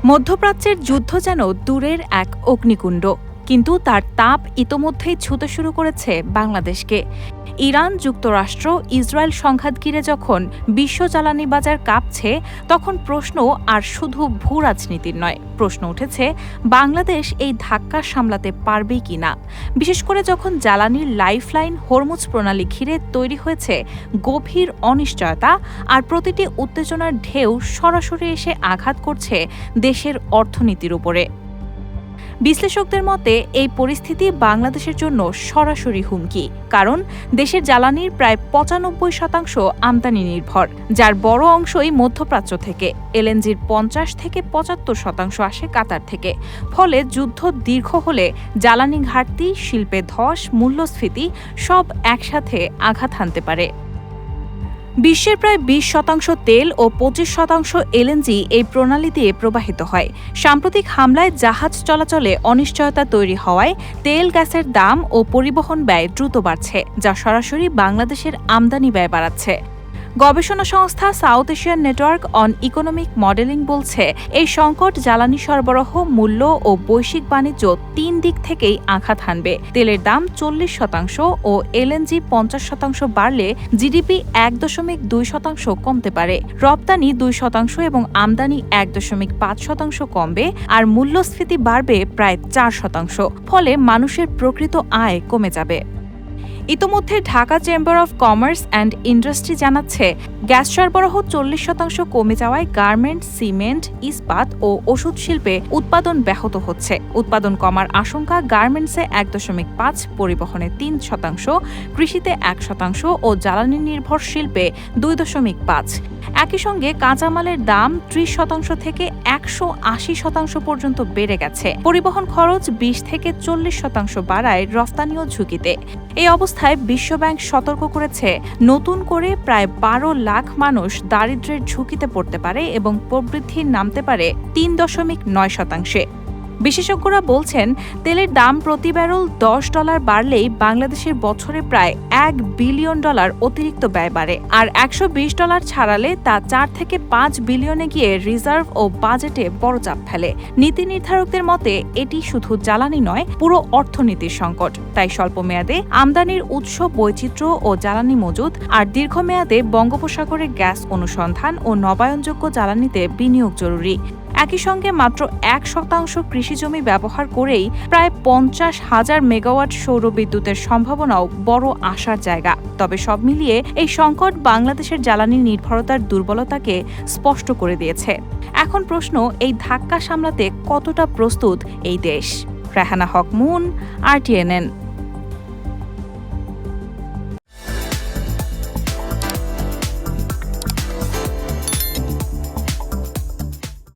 মধ্যপ্রাচ্যের যুদ্ধ যেন দূরের এক অগ্নিকুণ্ড, কিন্তু তার তাপ ইতোমধ্যেই ছুঁতে শুরু করেছে বাংলাদেশকে। ইরান, যুক্তরাষ্ট্র, ইসরায়েল সংঘাত ঘিরে যখন বিশ্ব জ্বালানি বাজার কাঁপছে, তখন প্রশ্ন আর শুধু ভূ রাজনীতির নয়, প্রশ্ন উঠেছে বাংলাদেশ এই ধাক্কা সামলাতে পারবে কিনা। বিশেষ করে যখন জ্বালানির লাইফলাইন হরমুজ প্রণালী ঘিরে তৈরি হয়েছে গভীর অনিশ্চয়তা, আর প্রতিটি উত্তেজনার ঢেউ সরাসরি এসে আঘাত করছে দেশের অর্থনীতির উপরে। বিশ্লেষকদের মতে এই পরিস্থিতি বাংলাদেশের জন্য সরাসরি হুমকি, কারণ দেশের জ্বালানির প্রায় ৯৫% আমদানি নির্ভর, যার বড় অংশই মধ্যপ্রাচ্য থেকে। এলএনজির ৫০ থেকে ৭৫% আসে কাতার থেকে। ফলে যুদ্ধ দীর্ঘ হলে জ্বালানি ঘাটতি, শিল্পে ধস, মূল্যস্ফীতি সব একসাথে আঘাত হানতে পারে। বিশ্বের প্রায় ২০% তেল ও ২৫% এলএনজি এই প্রণালী দিয়ে প্রবাহিত হয়। সাম্প্রতিক হামলায় জাহাজ চলাচলে অনিশ্চয়তা তৈরি হওয়ায় তেল, গ্যাসের দাম ও পরিবহন ব্যয় দ্রুত বাড়ছে, যা সরাসরি বাংলাদেশের আমদানি ব্যয় বাড়াচ্ছে। গবেষণা সংস্থা south Asian network on economic modelling বলছে, এই সংকট জ্বালানি সরবরাহ, মূল্য ও বৈশ্বিক বাণিজ্য ৩ দিক থেকেই আঘাত হানবে। তেলের দাম ৪০% ও এলএনজি ৫০% বাড়লে জিডিপি ১.২% কমতে পারে, রপ্তানি ২% এবং আমদানি ১.৫% কমবে, আর মূল্যস্ফীতি বাড়বে প্রায় ৪%। ফলে মানুষের প্রকৃত আয় কমে যাবে। ইতোমধ্যে Dhaka chamber of commerce and industry জানাচ্ছে, গ্যাস সরবরাহ ৪০% কমে যাওয়ায় গার্মেন্টস, সিমেন্ট, ইস্পাত ও ওষুধ শিল্পে উৎপাদন ব্যাহত হচ্ছে। উৎপাদন কমার আশঙ্কা গার্মেন্টসে ১.৫, পরিবহনে ৩%, কৃষিতে ১% ও জ্বালানি নির্ভর শিল্পে ২.৫। একই সঙ্গে কাঁচামালের দাম ৩০% থেকে ১৮০% পর্যন্ত বেড়ে গেছে। পরিবহন খরচ ২০ থেকে ৪০% বাড়ায় রফতানিও ঝুঁকিতে। এই অবস্থায় বিশ্বব্যাংক সতর্ক করেছে, নতুন করে প্রায় ১২ লাখ মানুষ দারিদ্র্যের ঝুঁকিতে পড়তে পারে এবং প্রবৃদ্ধি নামতে পারে ৩.৯%। বিশেষজ্ঞরা বলছেন, তেলের দাম প্রতি ব্যারেল $১০ বাড়লেই বাংলাদেশের বছরে প্রায় $১ বিলিয়ন অতিরিক্ত ব্যয় বাড়ে, আর $১২০ ছাড়ালে তা ৪ থেকে ৫ বিলিয়নে গিয়ে রিজার্ভ ও বাজেটে বড় চাপ ফেলে। নীতি নির্ধারকদের মতে এটি শুধু জ্বালানি নয়, পুরো অর্থনীতির সংকট। তাই স্বল্প মেয়াদে আমদানির উৎস বৈচিত্র্য ও জ্বালানি মজুত, আর দীর্ঘমেয়াদে বঙ্গোপসাগরে গ্যাস অনুসন্ধান ও নবায়নযোগ্য জ্বালানিতে বিনিয়োগ জরুরি। একই সঙ্গে মাত্র ১% কৃষিজমি ব্যবহার করেই প্রায় ৫০,০০০ মেগাওয়াট সৌর বিদ্যুতের সম্ভাবনাও বড় আশার জায়গা। তবে সব মিলিয়ে এই সংকট বাংলাদেশের জ্বালানি নির্ভরতার দুর্বলতাকে স্পষ্ট করে দিয়েছে। এখন প্রশ্ন, এই ধাক্কা সামলাতে কতটা প্রস্তুত এই দেশ? রেহানা হক মুন, RTNN।